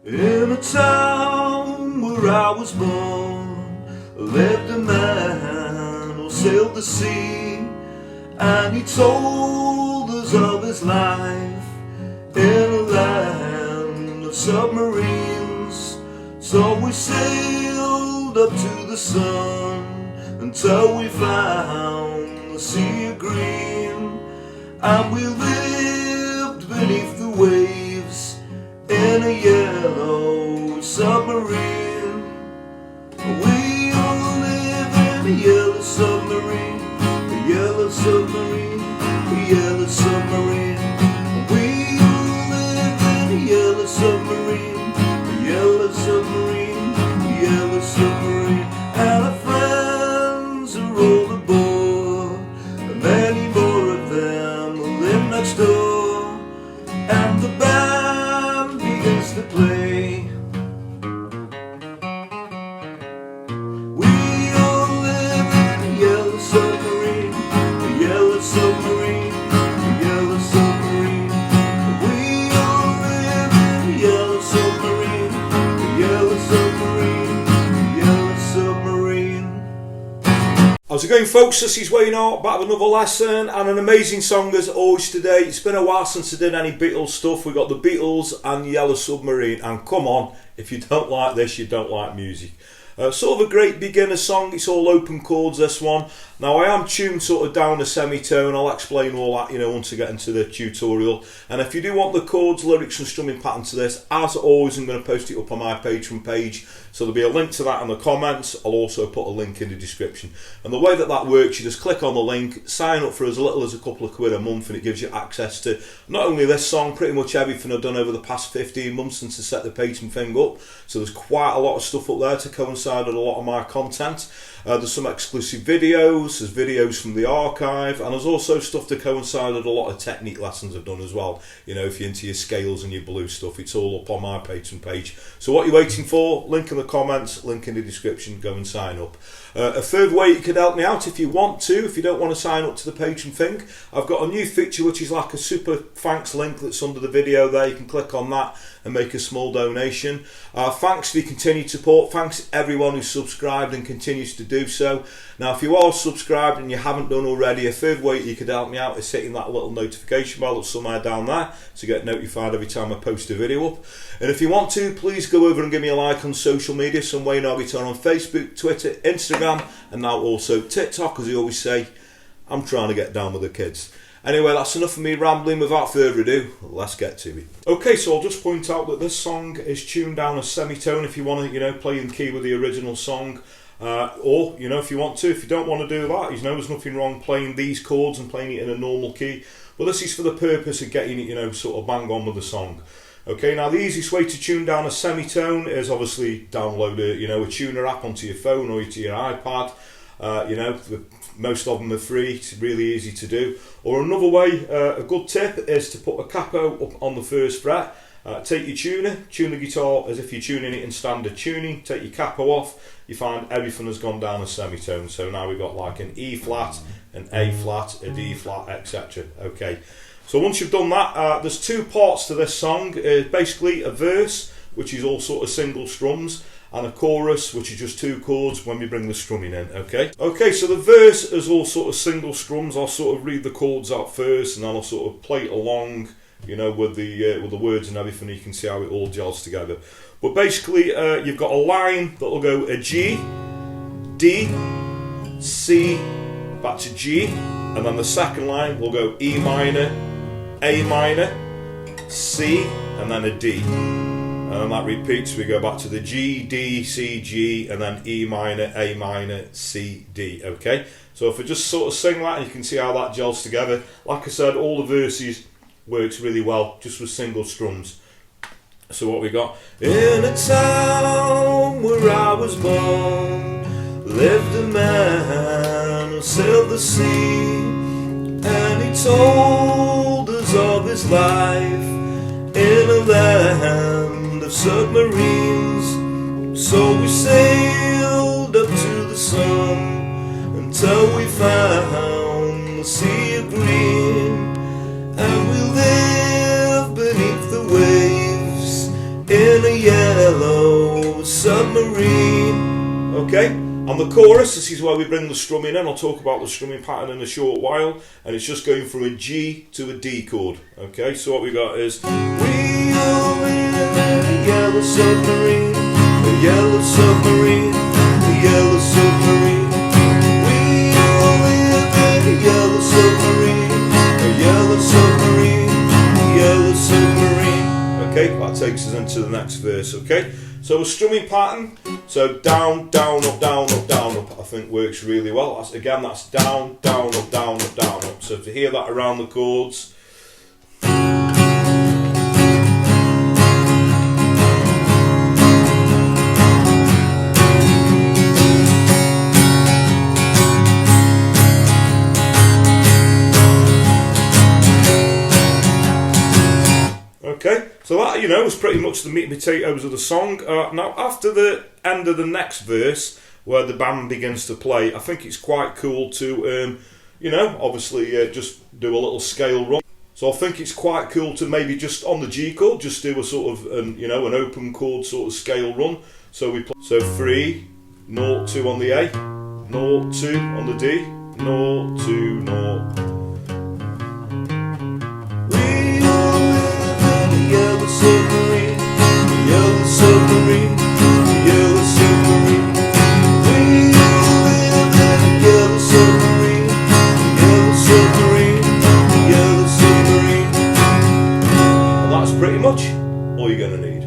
In a town where I was born, lived a man who sailed the sea, and he told us of his life in a land of submarines. So we sailed up to the sun until we found the sea of green, and we lived beneath the waves in a yellow submarine. We all live in a yellow submarine, a yellow submarine, a yellow submarine. We all live in a yellow submarine, a yellow submarine, a yellow submarine. And our friends are all aboard, and many more of them live next door. And the band begins to play. We all live in a yellow submarine, a yellow submarine, a yellow submarine. We all live in a yellow submarine, a yellow submarine, a yellow submarine. How's it going, folks? This is Wayne Hart, back with another lesson and an amazing song as always today. It's been a while since I did any Beatles stuff. We got the Beatles and Yellow Submarine, and come on, if you don't like this, you don't like music. Sort of a great beginner song. It's all open chords, this one. Now I am tuned sort of down a semitone. I'll explain all that, once I get into the tutorial. And if you do want the chords, lyrics and strumming pattern to this, as always, I'm going to post it up on my Patreon page. So there'll be a link to that in the comments. I'll also put a link in the description. And the way that works, you just click on the link, sign up for as little as a couple of quid a month, and it gives you access to not only this song, pretty much everything I've done over the past 15 months since I set the Patreon thing up. So there's quite a lot of stuff up there to coincide with a lot of my content. There's some exclusive videos, there's videos from the archive, and there's also stuff to coincide with a lot of technique lessons I've done as well. If you're into your scales and your blue stuff, it's all up on my Patreon page. So what are you waiting for? Link in the comments, link in the description, go and sign up. A third way you could help me out if you want to, if you don't want to sign up to the Patreon thing, I've got a new feature which is like a super thanks link that's under the video there. You can click on that and make a small donation. Thanks for your continued support. Thanks to everyone who's subscribed and continues to do so. Now if you are subscribed and you haven't done already, a third way you could help me out is hitting that little notification bell that's somewhere down there to get notified every time I post a video up. And if you want to, please go over and give me a like on social media. So Wayne Hart on Facebook, Twitter, Instagram, and now also TikTok, as I always say. I'm trying to get down with the kids. Anyway, that's enough of me rambling. Without further ado, let's get to it. Okay, so I'll just point out that this song is tuned down a semitone if you want to, play in key with the original song. Or, if you want to. If you don't want to do that, there's nothing wrong playing these chords and playing it in a normal key. But this is for the purpose of getting it, sort of bang on with the song. Okay, now the easiest way to tune down a semitone is obviously download a tuner app onto your phone or to your iPad. Most of them are free. It's really easy to do. Or another way, a good tip is to put a capo up on the first fret. Take your tuner, tune the guitar as if you're tuning it in standard tuning. Take your capo off. You find everything has gone down a semitone. So now we've got like an E flat, an A flat, a D flat, etc. Okay. So once you've done that, there's two parts to this song. Basically a verse, which is all sort of single strums, and a chorus, which is just two chords when we bring the strumming in. Okay, so the verse is all sort of single strums. I'll sort of read the chords out first, and then I'll sort of play it along, with the words and everything. You can see how it all gels together. But basically, you've got a line that'll go a G, D, C, back to G, and then the second line will go E minor, A minor, C, and then a D. And then that repeats. We go back to the G, D, C, G, and then E minor, A minor, C, D. Okay? So if we just sort of sing that, you can see how that gels together. Like I said, all the verses works really well, just with single strums. So what we got? In a town where I was born, lived a man who sailed the sea, and he told us of his life in a land of submarines. So we sailed up to the sun until we found the sea of green, and we lived beneath the waves in a yellow submarine. Okay, and the chorus, this is where we bring the strumming in. I'll talk about the strumming pattern in a short while, and it's just going from a G to a D chord. Okay, so what we got is We all live in a yellow submarine, a yellow submarine, a yellow submarine. We all live in a yellow submarine, a yellow submarine, a yellow submarine. okay, that takes us into the next verse. Okay, so a strumming pattern, so down, down, up, down, up, down, up, I think works really well. That's down, down, up, down, up, down, up. So to hear that around the chords. Okay, so that, you know, was pretty much the meat and potatoes of the song. Now, after the end of the next verse, where the band begins to play, I think it's quite cool to, you know, obviously just do a little scale run. So I think it's quite cool to maybe just on the G chord, just do a sort of, you know, an open chord sort of scale run. So we play, so 3, 0, 2 on the A, 0, 2 on the D, 0, 2, 0. Yellow submarine, yellow submarine, yellow submarine. We all live in a yellow submarine, yellow submarine, yellow submarine. And that's pretty much all you're going to need.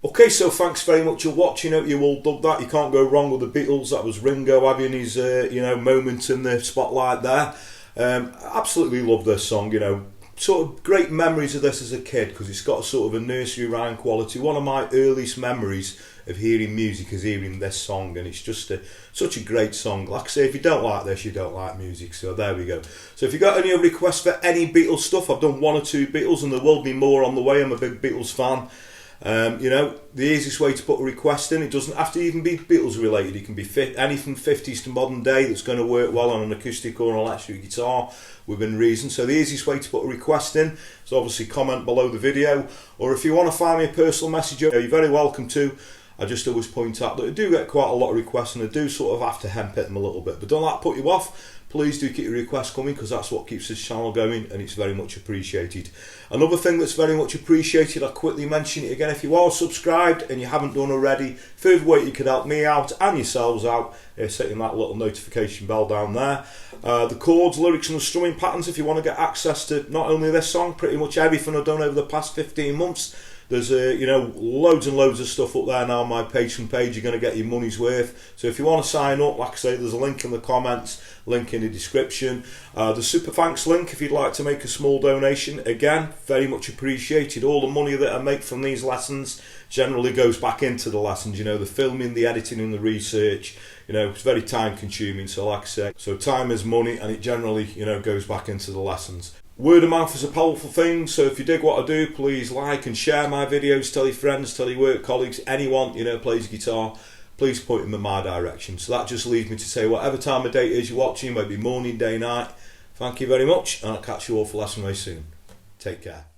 Okay, so thanks very much for watching. Hope you all dug that. You can't go wrong with the Beatles. That was Ringo having his, you know, moment in the spotlight there. Absolutely love this song, you know. Sort of great memories of this as a kid, because it's got sort of a nursery rhyme quality. One of my earliest memories of hearing music is hearing this song, and it's just such a great song. Like I say, if you don't like this, you don't like music. So there we go. So if you've got any requests for any Beatles stuff, I've done 1 or 2 Beatles, and there will be more on the way. I'm a big Beatles fan. You know, the easiest way to put a request in, it doesn't have to even be Beatles related. It can be anything 50s to modern day that's going to work well on an acoustic or an electric guitar within reason. So the easiest way to put a request in is obviously comment below the video, or if you want to find me a personal message, you're very welcome to. I just always point out that I do get quite a lot of requests, and I do sort of have to hemp it them a little bit, but don't let that put you off. Please do keep your requests coming, because that's what keeps this channel going, and it's very much appreciated. Another thing that's very much appreciated, I'll quickly mention it again, if you are subscribed and you haven't done already, further way you could help me out and yourselves out is hitting that little notification bell down there. The chords, lyrics and the strumming patterns, if you want to get access to not only this song, pretty much everything I've done over the past 15 months. There's you know, loads and loads of stuff up there now on my Patreon page. You're going to get your money's worth. So if you want to sign up, like I say, there's a link in the comments, link in the description. The super thanks link if you'd like to make a small donation. Again, very much appreciated. All the money that I make from these lessons generally goes back into the lessons. You know, the filming, the editing and the research. You know, it's very time consuming. So like I say, so time is money, and it generally, you know, goes back into the lessons. Word of mouth is a powerful thing, so if you dig what I do, please like and share my videos, tell your friends, tell your work colleagues, anyone, you know, plays guitar, please point them in my direction. So that just leaves me to say, whatever time of day it is you're watching, maybe morning, day, night, thank you very much, and I'll catch you all for lesson very soon. Take care.